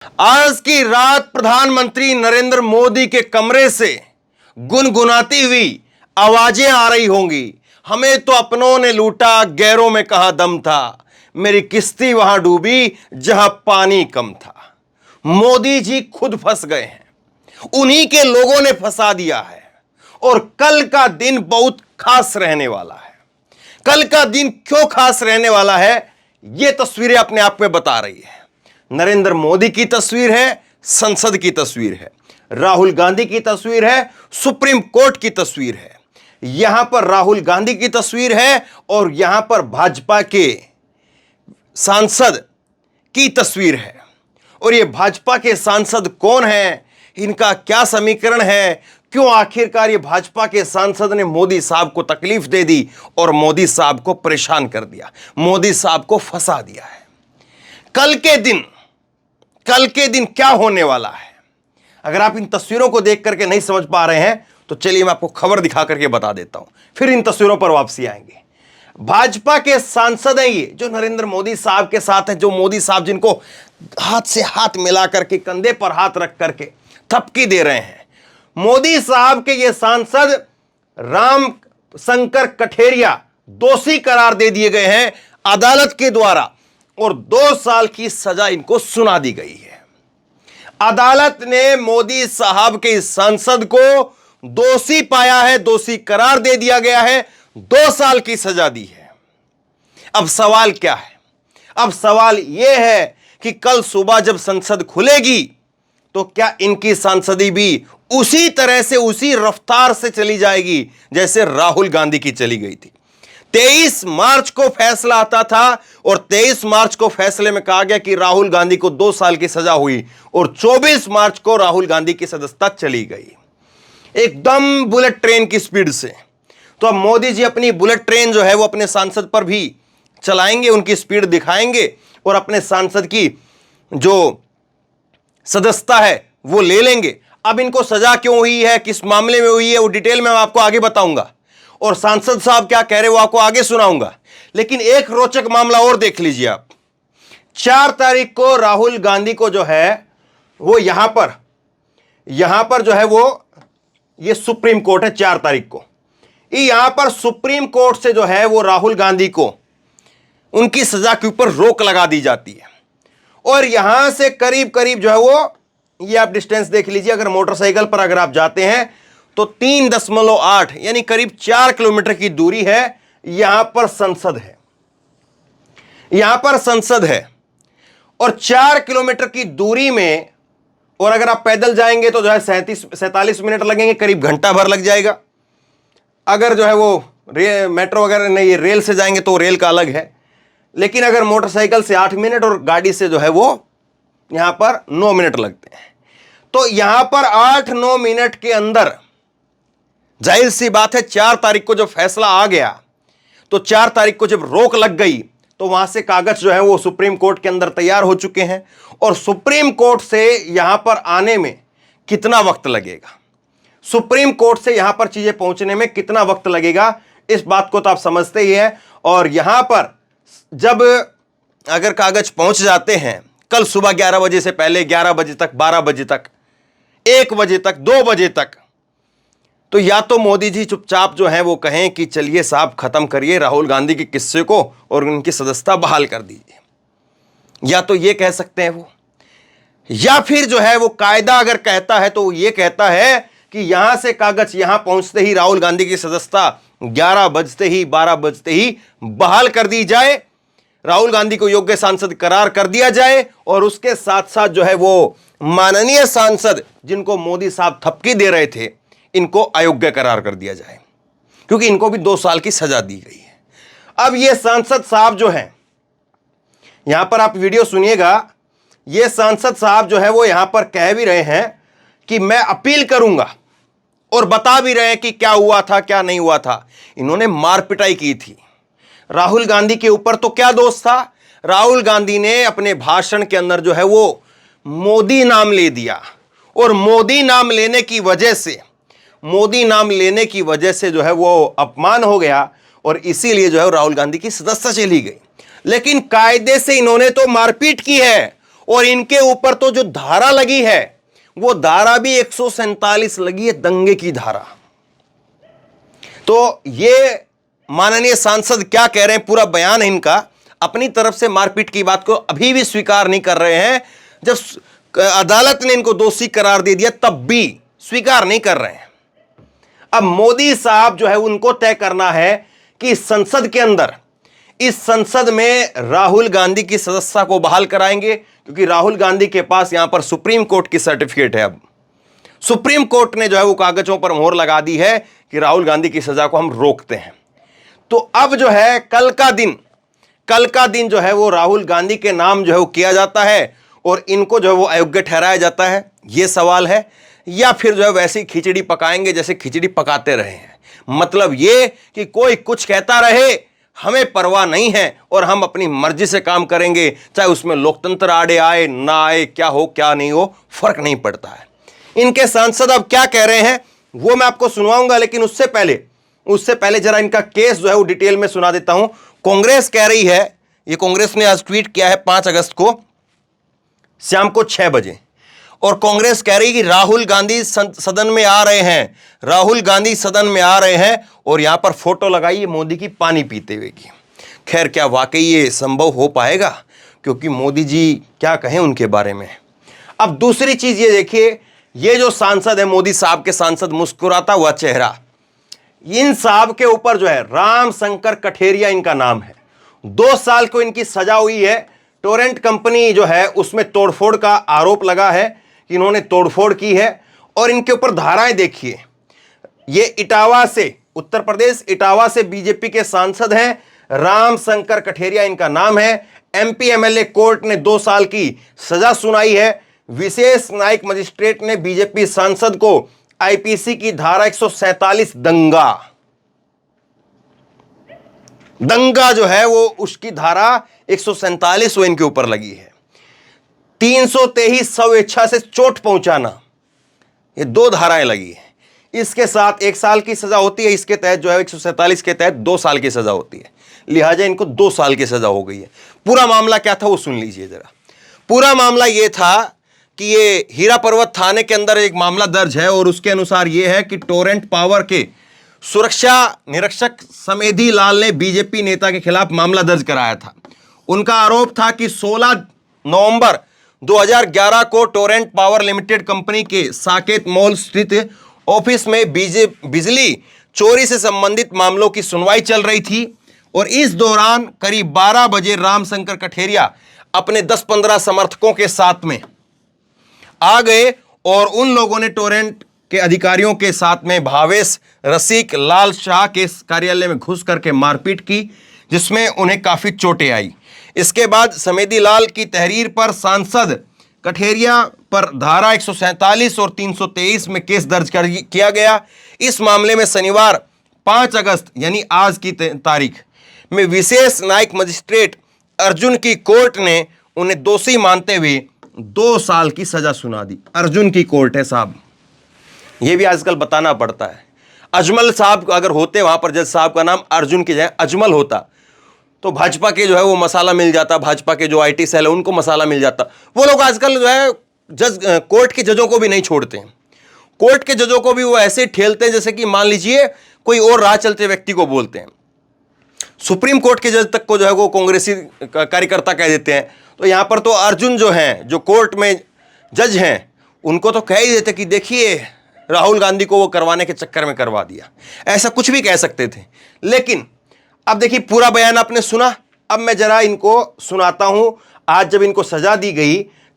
आज की रात प्रधानमंत्री नरेंद्र मोदी के कमरे से गुनगुनाती हुई आवाजें आ रही होंगी, हमें तो अपनों ने लूटा, गैरों में कहां दम था, मेरी किश्ती वहां डूबी जहां पानी कम था। मोदी जी खुद फंस गए हैं, उन्हीं के लोगों ने फंसा दिया है। और कल का दिन बहुत खास रहने वाला है। कल का दिन क्यों खास रहने वाला है, यह तस्वीरें अपने आप में बता रही है। नरेंद्र मोदी की तस्वीर है, संसद की तस्वीर है, राहुल गांधी की तस्वीर है, सुप्रीम कोर्ट की तस्वीर है। यहां पर राहुल गांधी की तस्वीर है और यहां पर भाजपा के सांसद की तस्वीर है। और ये भाजपा के सांसद कौन हैं, इनका क्या समीकरण है, क्यों आखिरकार ये भाजपा के सांसद ने मोदी साहब को तकलीफ दे दी और मोदी साहब को परेशान कर दिया, मोदी साहब को फंसा दिया है। कल के दिन क्या होने वाला है, अगर आप इन तस्वीरों को देख करके नहीं समझ पा रहे हैं तो चलिए मैं आपको खबर दिखा करके बता देता हूं, फिर इन तस्वीरों पर वापसी आएंगे। भाजपा के सांसद हैं ये, जो नरेंद्र मोदी साहब के साथ हैं, जो मोदी साहब जिनको हाथ से हाथ मिला करके, कंधे पर हाथ रख करके थपकी दे रहे हैं। मोदी साहब के ये सांसद राम शंकर कठेरिया दोषी करार दे दिए गए हैं अदालत के द्वारा और 2 साल की सजा इनको सुना दी गई है। अदालत ने मोदी साहब के इस सांसद को दोषी पाया है, दोषी करार दे दिया गया है, 2 साल की सजा दी है। अब सवाल क्या है, अब सवाल यह है कि कल सुबह जब संसद खुलेगी तो क्या इनकी सांसदी भी उसी तरह से, उसी रफ्तार से चली जाएगी जैसे राहुल गांधी की चली गई थी। 23 मार्च को फैसला आता था और 23 मार्च को फैसले में कहा गया कि राहुल गांधी को 2 साल की सजा हुई और 24 मार्च को राहुल गांधी की सदस्यता चली गई, एकदम बुलेट ट्रेन की स्पीड से। तो अब मोदी जी अपनी बुलेट ट्रेन जो है वो अपने सांसद पर भी चलाएंगे, उनकी स्पीड दिखाएंगे और अपने सांसद की जो सदस्यता है वो ले लेंगे। अब इनको सजा क्यों हुई है, किस मामले में हुई है, वो डिटेल में मैं आपको आगे बताऊंगा और सांसद साहब क्या कह रहे हैं वो आपको आगे सुनाऊंगा। लेकिन एक रोचक मामला और देख लीजिए आप। 4 तारीख को राहुल गांधी को जो है वो यहां पर जो है वो ये सुप्रीम कोर्ट है, 4 तारीख को यहां पर सुप्रीम कोर्ट से जो है वो राहुल गांधी को उनकी सजा के ऊपर रोक लगा दी जाती है। और यहां से करीब करीब जो है वो, ये आप डिस्टेंस देख लीजिए, अगर मोटरसाइकिल पर अगर आप जाते हैं तो 3.8 यानी करीब 4 किलोमीटर की दूरी है। यहां पर संसद है, यहां पर संसद है और 4 किलोमीटर की दूरी में, और अगर आप पैदल जाएंगे तो जो है 47 मिनट लगेंगे, करीब घंटा भर लग जाएगा। अगर जो है वो मेट्रो वगैरह नहीं, रेल से जाएंगे तो रेल का अलग है, लेकिन अगर मोटरसाइकिल से 8 मिनट और गाड़ी से जो है वो यहां पर 9 मिनट लगते हैं। तो यहां पर 8-9 मिनट के अंदर, जाहिर सी बात है 4 तारीख को जब फैसला आ गया तो 4 तारीख को जब रोक लग गई तो वहां से कागज जो है वो सुप्रीम कोर्ट के अंदर तैयार हो चुके हैं। और सुप्रीम कोर्ट से यहां पर आने में कितना वक्त लगेगा, सुप्रीम कोर्ट से यहां पर चीजें पहुंचने में कितना वक्त लगेगा, इस बात को तो आप समझते ही हैं। और यहां पर जब अगर कागज पहुंच जाते हैं कल सुबह 11 बजे से पहले, 11 बजे तक, 12 बजे तक, 1 बजे तक, 2 बजे तक, तो या तो मोदी जी चुपचाप जो है वो कहें कि चलिए साहब खत्म करिए राहुल गांधी के किस्से को और उनकी सदस्यता बहाल कर दीजिए, या तो ये कह सकते हैं वो, या फिर जो है वो कायदा अगर कहता है तो ये कहता है कि यहां से कागज यहां पहुंचते ही राहुल गांधी की सदस्यता 11 बजते ही, 12 बजते ही बहाल कर दी जाए, राहुल गांधी को योग्य सांसद करार कर दिया जाए और उसके साथ साथ जो है वो माननीय सांसद जिनको मोदी साहब थपकी दे रहे थे इनको अयोग्य करार कर दिया जाए, क्योंकि इनको भी 2 साल की सजा दी गई है। अब ये सांसद साहब जो हैं, यहां पर आप वीडियो सुनिएगा, ये सांसद साहब जो है वो यहां पर कह भी रहे हैं कि मैं अपील करूंगा और बता भी रहे हैं कि क्या हुआ था क्या नहीं हुआ था। इन्होंने मार पिटाई की थी राहुल गांधी के ऊपर, तो क्या दोष था, राहुल गांधी ने अपने भाषण के अंदर जो है वो मोदी नाम ले दिया और मोदी नाम लेने की वजह से जो है वो अपमान हो गया और इसीलिए जो है राहुल गांधी की सदस्यता चली गई। लेकिन कायदे से इन्होंने तो मारपीट की है और इनके ऊपर तो जो धारा लगी है वो धारा भी 147 लगी है, दंगे की धारा। तो ये माननीय सांसद क्या कह रहे हैं, पूरा बयान है इनका, अपनी तरफ से मारपीट की बात को अभी भी स्वीकार नहीं कर रहे हैं। जब अदालत ने इनको दोषी करार दे दिया तब भी स्वीकार नहीं कर रहे हैं। अब मोदी साहब जो है उनको तय करना है कि संसद के अंदर, इस संसद में राहुल गांधी की सदस्यता को बहाल कराएंगे, क्योंकि राहुल गांधी के पास यहां पर सुप्रीम कोर्ट की सर्टिफिकेट है। अब सुप्रीम कोर्ट ने जो है वो कागजों पर मोहर लगा दी है कि राहुल गांधी की सजा को हम रोकते हैं। तो अब जो है कल का दिन जो है वो राहुल गांधी के नाम जो है वो किया जाता है और इनको जो है वो अयोग्य ठहराया जाता है। ये सवाल है, या फिर जो है वैसी खिचड़ी पकाएंगे जैसे खिचड़ी पकाते रहे हैं। मतलब ये कि कोई कुछ कहता रहे, हमें परवाह नहीं है और हम अपनी मर्जी से काम करेंगे, चाहे उसमें लोकतंत्र आड़े आए ना आए, क्या हो क्या नहीं हो, फर्क नहीं पड़ता है। इनके सांसद अब क्या कह रहे हैं वो मैं आपको सुनवाऊंगा, लेकिन उससे पहले जरा इनका केस जो है वो डिटेल में सुना देता हूं। कांग्रेस कह रही है, ये कांग्रेस ने आज ट्वीट किया है 5 अगस्त को शाम को 6 बजे, और कांग्रेस कह रही है कि राहुल गांधी सदन में आ रहे हैं, राहुल गांधी सदन में आ रहे हैं, और यहां पर फोटो लगाई है मोदी की पानी पीते हुए की। खैर क्या वाकई ये संभव हो पाएगा, क्योंकि मोदी जी क्या कहें उनके बारे में। अब दूसरी चीज ये देखिए, ये जो सांसद है मोदी साहब के सांसद, मुस्कुराता हुआ चेहरा, इन साहब के ऊपर जो है राम शंकर कठेरिया इनका नाम है। 2 साल को इनकी सजा हुई है। टोरेंट कंपनी जो है उसमें तोड़फोड़ का आरोप लगा है कि इन्होंने तोड़फोड़ की है, और इनके ऊपर धाराएं देखिए। ये इटावा से, उत्तर प्रदेश इटावा से बीजेपी के सांसद हैं, राम शंकर कठेरिया इनका नाम है। एमपी एमएलए कोर्ट ने 2 साल की सजा सुनाई है। विशेष न्यायिक मजिस्ट्रेट ने बीजेपी सांसद को आईपीसी की धारा 147 दंगा जो है वो उसकी धारा 147 वो इनके ऊपर लगी है। 323 स्वेच्छा से चोट पहुंचाना, ये 2 धाराएं लगी है। इसके साथ 1 साल की सजा होती है, इसके तहत जो है 147 के तहत 2 साल की सजा होती है, लिहाजा इनको 2 साल की सजा हो गई है। पूरा मामला क्या था वो सुन लीजिए जरा। पूरा मामला ये था कि ये हीरा पर्वत थाने के अंदर एक मामला दर्ज है, और उसके अनुसार ये है कि टोरेंट पावर के सुरक्षा निरीक्षक समेधी लाल ने बीजेपी नेता के खिलाफ मामला दर्ज कराया था। उनका आरोप था कि 16 नवंबर 2011 को टोरेंट पावर लिमिटेड कंपनी के साकेत मॉल स्थित ऑफिस में बिजली चोरी से संबंधित मामलों की सुनवाई चल रही थी, और इस दौरान करीब 12 बजे रामशंकर कठेरिया अपने 10-15 समर्थकों के साथ में आ गए, और उन लोगों ने टोरेंट के अधिकारियों के साथ में भावेश रसिक लाल शाह के कार्यालय में घुस करके मारपीट की, जिसमें उन्हें काफी चोटें आई। इसके बाद समेधी लाल की तहरीर पर सांसद कठेरिया पर धारा 147 और 323 में केस दर्ज किया गया। इस मामले में शनिवार 5 अगस्त यानी आज की तारीख में विशेष न्यायिक मजिस्ट्रेट अर्जुन की कोर्ट ने उन्हें दोषी मानते हुए 2 साल की सजा सुना दी। अर्जुन की कोर्ट है साहब, यह भी आजकल बताना पड़ता है। अजमल साहब अगर होते वहां पर, जज साहब का नाम अर्जुन की जगह अजमल होता, तो भाजपा के जो है वो मसाला मिल जाता, भाजपा के जो आईटी सेल है उनको मसाला मिल जाता। वो लोग आजकल जो है कोर्ट के जजों को भी नहीं छोड़ते हैं। कोर्ट के जजों को भी वो ऐसे ठेलते हैं जैसे कि मान लीजिए कोई और राह चलते व्यक्ति को बोलते हैं। सुप्रीम कोर्ट के जज तक को जो है वो कांग्रेसी कार्यकर्ता कह देते हैं। तो यहां पर तो अर्जुन जो हैं, जो कोर्ट में जज हैं, उनको तो कह ही देते कि देखिए राहुल गांधी को वो करवाने के चक्कर में करवा दिया, ऐसा कुछ भी कह सकते थे। लेकिन अब देखिए पूरा बयान आपने सुना, अब मैं जरा इनको सुनाता हूं। आज जब इनको सजा दी गई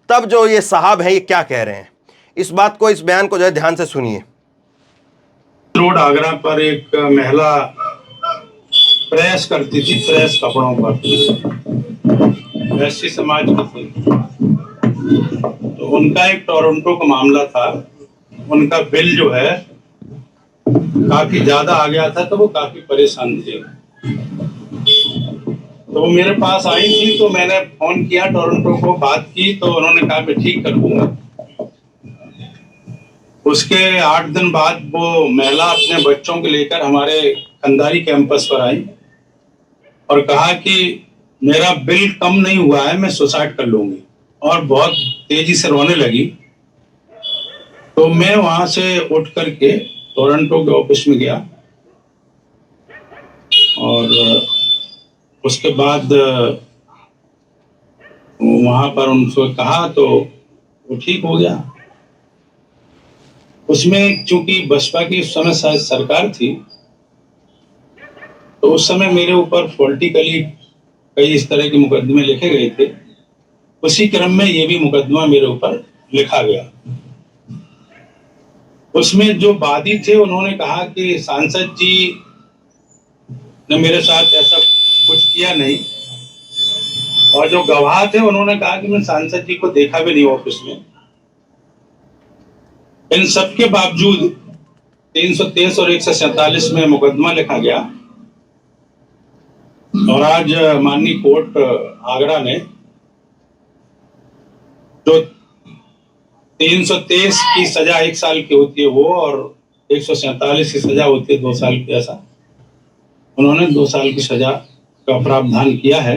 तब जो ये साहब हैं ये क्या कह रहे हैं, इस बात को, इस बयान को जो है ध्यान से सुनिए। रोड आगरा पर एक महिला प्रेस करती थी, प्रेस कपड़ों पर, वैश्य समाज की थी। तो उनका एक टोरंटो का मामला था। उनका बिल जो है काफी ज्यादा आ गया था, तो वो काफी परेशान थे। तो वो मेरे पास आई थी, तो मैंने फोन किया टोरंटो को, बात की, तो उन्होंने कहा मैं ठीक कर दूंगा। उसके 8 दिन बाद वो महिला अपने बच्चों को लेकर हमारे खंदारी कैंपस पर आई और कहा कि मेरा बिल कम नहीं हुआ है, मैं सुसाइड कर लूंगी। और बहुत तेजी से रोने लगी। तो मैं वहां से उठ करके टोरंटो के ऑफिस में गया और उसके बाद वहां पर उनसे कहा तो वो ठीक हो गया। उसमें चूंकि बसपा की उस समय शायद सरकार थी, तो उस समय मेरे ऊपर पॉलिटिकली कई इस तरह के मुकदमे लिखे गए थे। उसी क्रम में ये भी मुकदमा मेरे ऊपर लिखा गया। उसमें जो वादी थे उन्होंने कहा कि सांसद जी ने मेरे साथ ऐसा कुछ किया नहीं, और जो गवाह थे उन्होंने कहा कि मैं सांसद जी को देखा भी नहीं ऑफिस में। इन सब के बावजूद 323 और 147 में मुकदमा लिखा गया और आज माननीय कोर्ट आगरा ने जो 323 की सजा 1 साल की होती है वो, और 147 की सजा होती है 2 साल की, ऐसा उन्होंने 2 साल की सजा का प्रावधान किया है।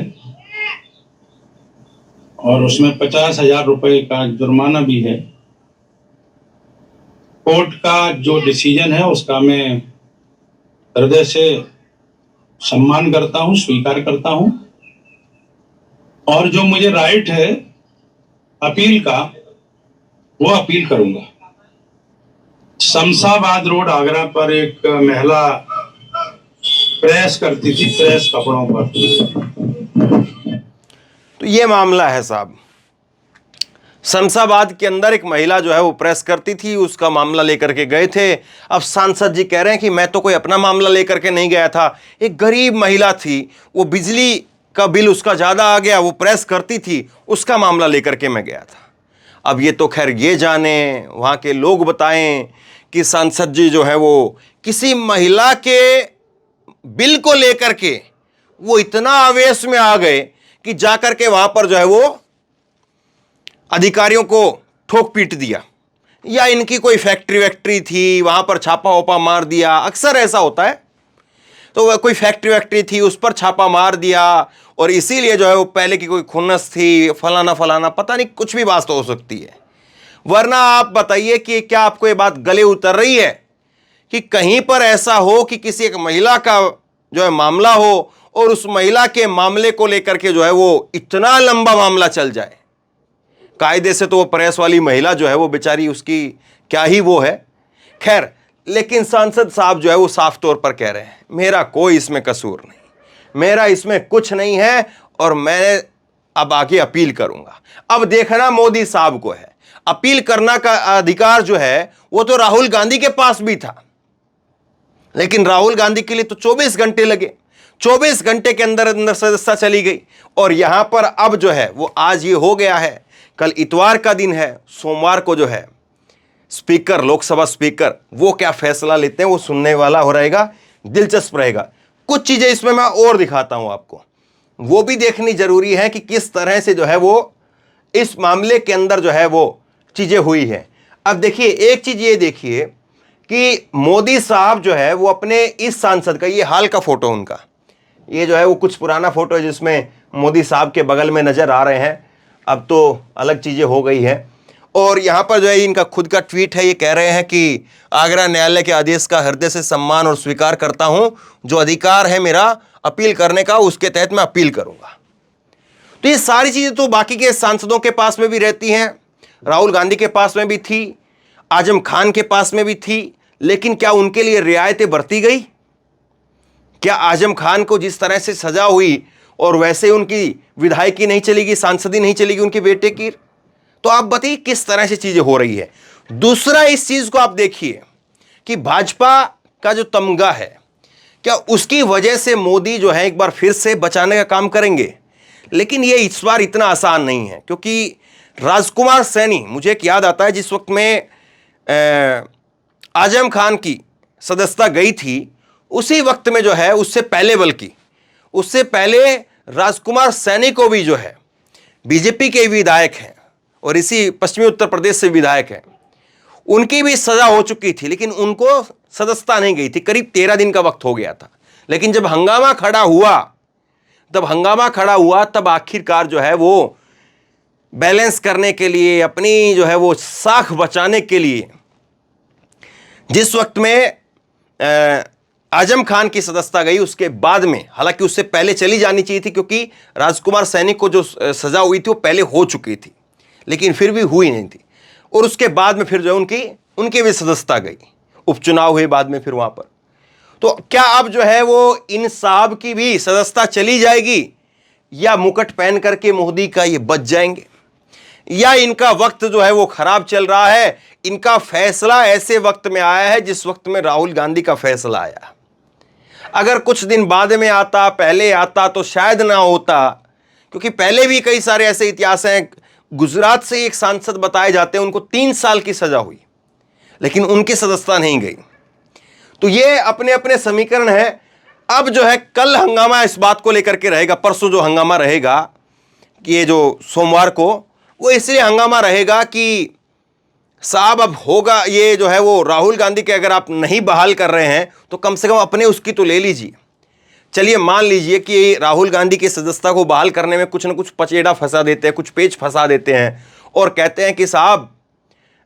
और उसमें 50,000 रुपए का जुर्माना भी है। कोर्ट का जो डिसीजन है उसका मैं हृदय से सम्मान करता हूं, स्वीकार करता हूं, और जो मुझे राइट है अपील का वो अपील करूंगा। शमशाबाद रोड आगरा पर एक महिला प्रेस करती थी, प्रेस कपड़ों पर। तो ये मामला है साहब, शमशाबाद के अंदर एक महिला जो है वो प्रेस करती थी, उसका मामला लेकर के गए थे। अब सांसद जी कह रहे हैं कि मैं तो कोई अपना मामला लेकर के नहीं गया था, एक गरीब महिला थी, वो बिजली का बिल उसका ज़्यादा आ गया, वो प्रेस करती थी, उसका मामला लेकर के मैं गया था। अब ये तो खैर ये जाने, वहाँ के लोग बताएं कि सांसद जी जो है वो किसी महिला के बिल को लेकर के वो इतना आवेश में आ गए कि जाकर के वहाँ पर जो है वो अधिकारियों को ठोक पीट दिया, या इनकी कोई फैक्ट्री वैक्ट्री थी वहां पर छापा वोपा मार दिया। अक्सर ऐसा होता है, तो वह कोई फैक्ट्री वैक्ट्री थी उस पर छापा मार दिया, और इसीलिए जो है वो पहले की कोई खुन्नस थी, फलाना फलाना, पता नहीं कुछ भी बात तो हो सकती है। वरना आप बताइए कि क्या आपको ये बात गले उतर रही है कि कहीं पर ऐसा हो कि किसी एक महिला का जो है मामला हो और उस महिला के मामले को लेकर के जो है वो इतना लंबा मामला चल जाए। कायदे से तो वो प्रेस वाली महिला जो है वो बेचारी, उसकी क्या ही वो है, खैर। लेकिन सांसद साहब जो है वो साफ तौर पर कह रहे हैं मेरा कोई इसमें कसूर नहीं, मेरा इसमें कुछ नहीं है, और मैं अब आगे अपील करूंगा। अब देखना मोदी साहब को है, अपील करना का अधिकार जो है वो तो राहुल गांधी के पास भी था, लेकिन राहुल गांधी के लिए तो 24 घंटे लगे, 24 घंटे के अंदर अंदर सदस्यता चली गई। और यहां पर अब जो है वो आज ये हो गया है, कल इतवार का दिन है, सोमवार को जो है स्पीकर, लोकसभा स्पीकर, वो क्या फैसला लेते हैं वो सुनने वाला हो रहेगा, दिलचस्प रहेगा। कुछ चीजें इसमें मैं और दिखाता हूं आपको, वो भी देखनी जरूरी है कि किस तरह से जो है वो इस मामले के अंदर जो है वो चीजें हुई है। अब देखिए, एक चीज ये देखिए कि मोदी साहब जो है वो अपने इस सांसद का, ये हाल का फोटो उनका, ये जो है वो कुछ पुराना फोटो है जिसमें मोदी साहब के बगल में नजर आ रहे हैं, अब तो अलग चीजें हो गई है। और यहां पर जो है इनका खुद का ट्वीट है, ये कह रहे हैं कि आगरा न्यायालय के आदेश का हृदय से सम्मान और स्वीकार करता हूं, जो अधिकार है मेरा अपील करने का उसके तहत मैं अपील करूंगा। तो ये सारी चीजें तो बाकी के सांसदों के पास में भी रहती हैं, राहुल गांधी के पास में भी थी, आजम खान के पास में भी थी, लेकिन क्या उनके लिए रियायतें बरती गई? क्या आजम खान को जिस तरह से सजा हुई और वैसे उनकी विधायकी नहीं चलेगी, सांसदी नहीं चलेगी उनके बेटे की? तो आप बताइए किस तरह से चीजें हो रही है। दूसरा, इस चीज को आप देखिए कि भाजपा का जो तमगा है, क्या उसकी वजह से मोदी जो है एक बार फिर से बचाने का काम करेंगे? लेकिन ये इस बार इतना आसान नहीं है, क्योंकि राजकुमार सैनी, मुझे एक याद आता है जिस वक्त में आजम खान की सदस्यता गई थी, उसी वक्त में जो है उससे पहले, बल्कि उससे पहले राजकुमार सैनी को भी जो है बीजेपी के विधायक हैं और इसी पश्चिमी उत्तर प्रदेश से विधायक हैं, उनकी भी सजा हो चुकी थी, लेकिन उनको सदस्यता नहीं गई थी। करीब 13 दिन का वक्त हो गया था। लेकिन जब हंगामा खड़ा हुआ तब आखिरकार जो है वो बैलेंस करने के लिए, अपनी जो है वो साख बचाने के लिए, जिस वक्त में आजम खान की सदस्यता गई उसके बाद में, हालांकि उससे पहले चली जानी चाहिए थी क्योंकि राजकुमार सैनी को जो सजा हुई थी वो पहले हो चुकी थी, लेकिन फिर भी हुई नहीं थी। और उसके बाद में फिर जो है उनकी भी सदस्यता गई, उपचुनाव हुए बाद में फिर वहां पर। तो क्या अब जो है वो इन साहब की भी सदस्यता चली जाएगी, या मुकुट पहन करके मोदी का ये बच जाएंगे, या इनका वक्त जो है वो खराब चल रहा है। इनका फैसला ऐसे वक्त में आया है जिस वक्त में राहुल गांधी का फैसला आया। अगर कुछ दिन बाद में आता, पहले आता तो शायद ना होता, क्योंकि पहले भी कई सारे ऐसे इतिहास हैं। गुजरात से एक सांसद बताए जाते हैं, उनको 3 साल की सजा हुई लेकिन उनकी सदस्यता नहीं गई। तो ये अपने अपने समीकरण है। अब जो है कल हंगामा इस बात को लेकर के रहेगा, परसों जो हंगामा रहेगा, कि ये जो सोमवार को, वो इसलिए हंगामा रहेगा कि साहब अब होगा ये जो है वो राहुल गांधी के अगर आप नहीं बहाल कर रहे हैं तो कम से कम अपने उसकी तो ले लीजिए। चलिए मान लीजिए कि राहुल गांधी की सदस्यता को बहाल करने में कुछ ना कुछ पचेड़ा फंसा देते हैं, कुछ पेच फंसा देते हैं और कहते हैं कि साहब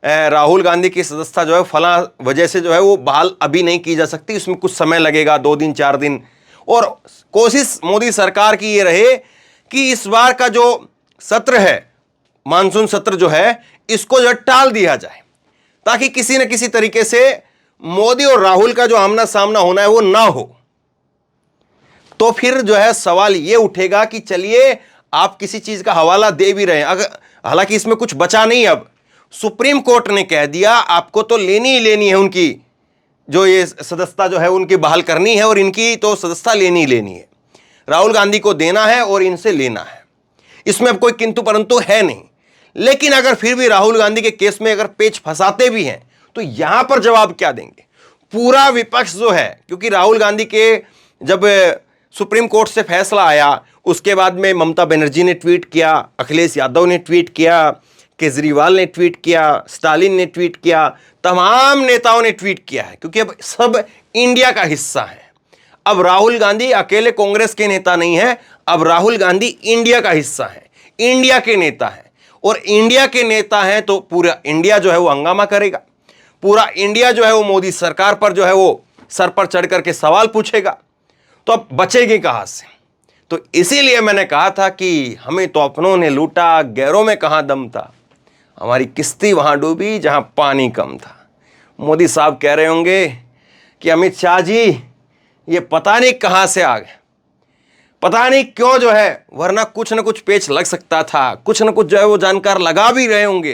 राहुल गांधी की सदस्यता जो है फला वजह से जो है वो बहाल अभी नहीं की जा सकती, उसमें कुछ समय लगेगा, 2 दिन 4 दिन। और कोशिश मोदी सरकार की ये रहे कि इस बार का जो सत्र है, मानसून सत्र जो है, इसको जो टाल दिया जाए ताकि किसी न किसी तरीके से मोदी और राहुल का जो आमना सामना होना है वो ना हो। तो फिर जो है सवाल ये उठेगा कि चलिए आप किसी चीज का हवाला दे भी रहे हैं, अगर हालांकि इसमें कुछ बचा नहीं। अब सुप्रीम कोर्ट ने कह दिया आपको तो लेनी ही लेनी है, उनकी जो ये सदस्यता जो है उनकी बहाल करनी है और इनकी तो सदस्यता लेनी ही लेनी है। राहुल गांधी को देना है और इनसे लेना है, इसमें अब कोई किंतु परंतु है नहीं। लेकिन अगर फिर भी राहुल गांधी के केस में अगर पेच फंसाते भी हैं तो यहां पर जवाब क्या देंगे पूरा विपक्ष जो है? क्योंकि राहुल गांधी के जब सुप्रीम कोर्ट से फैसला आया उसके बाद में ममता बनर्जी ने ट्वीट किया, अखिलेश यादव ने ट्वीट किया, केजरीवाल ने ट्वीट किया, स्टालिन ने ट्वीट किया, तमाम नेताओं ने ट्वीट किया है, क्योंकि अब सब इंडिया का हिस्सा है। अब राहुल गांधी अकेले कांग्रेस के नेता नहीं है, अब राहुल गांधी इंडिया का हिस्सा है, इंडिया के नेता है। और इंडिया के नेता हैं तो पूरा इंडिया जो है वो हंगामा करेगा, पूरा इंडिया जो है वो मोदी सरकार पर जो है वो सर पर चढ़ करके सवाल पूछेगा। तो अब बचेगी कहां से? तो इसीलिए मैंने कहा था कि हमें तो अपनों ने लूटा, गैरों में कहां दम था, हमारी किश्ती वहां डूबी जहां पानी कम था। मोदी साहब कह रहे होंगे कि अमित शाह जी ये पता नहीं कहां से आ गए, पता नहीं क्यों जो है, वरना कुछ न कुछ पेच लग सकता था, कुछ न कुछ जो है वो जानकार लगा भी रहे होंगे,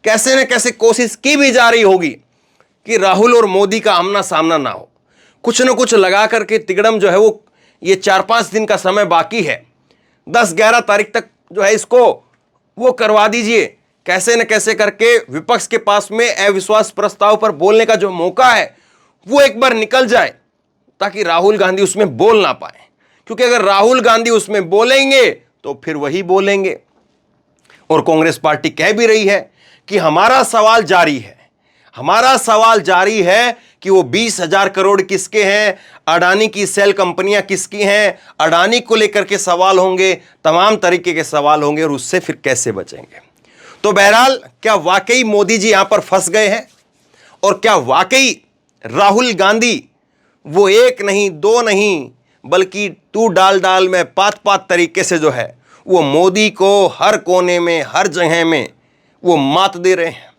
कैसे न कैसे कोशिश की भी जा रही होगी कि राहुल और मोदी का आमना सामना ना हो। कुछ न कुछ लगा करके तिगड़म जो है वो, ये 4-5 दिन का समय बाकी है, 10-11 तारीख तक जो है इसको वो करवा दीजिए। कैसे न कैसे करके विपक्ष के पास में अविश्वास प्रस्ताव पर बोलने का जो मौका है वो एक बार निकल जाए ताकि राहुल गांधी उसमें बोल ना पाए, क्योंकि अगर राहुल गांधी उसमें बोलेंगे तो फिर वही बोलेंगे। और कांग्रेस पार्टी कह भी रही है कि हमारा सवाल जारी है, हमारा सवाल जारी है कि वो 20,000 करोड़ किसके हैं, अडानी की सेल कंपनियां किसकी हैं, अडानी को लेकर के सवाल होंगे, तमाम तरीके के सवाल होंगे और उससे फिर कैसे बचेंगे। तो बहरहाल क्या वाकई मोदी जी यहां पर फंस गए हैं? और क्या वाकई राहुल गांधी वो 1 नहीं 2 नहीं बल्कि तू डाल डाल में पात तरीके से जो है वो मोदी को हर कोने में, हर जगह में वो मात दे रहे हैं?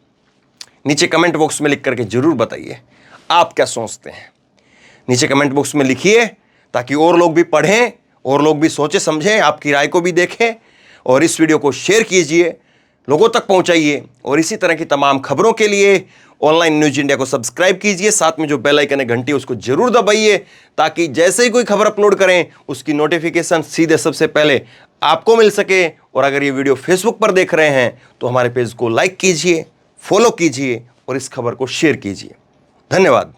नीचे कमेंट बॉक्स में लिख करके जरूर बताइए आप क्या सोचते हैं। नीचे कमेंट बॉक्स में लिखिए ताकि और लोग भी पढ़ें, और लोग भी सोचे समझें, आपकी राय को भी देखें। और इस वीडियो को शेयर कीजिए, लोगों तक पहुंचाइए। और इसी तरह की तमाम खबरों के लिए ऑनलाइन न्यूज इंडिया को सब्सक्राइब कीजिए, साथ में जो बेल आइकन है घंटी उसको जरूर दबाइए ताकि जैसे ही कोई खबर अपलोड करें उसकी नोटिफिकेशन सीधे सबसे पहले आपको मिल सके। और अगर ये वीडियो फेसबुक पर देख रहे हैं तो हमारे पेज को लाइक कीजिए, फॉलो कीजिए और इस खबर को शेयर कीजिए। धन्यवाद।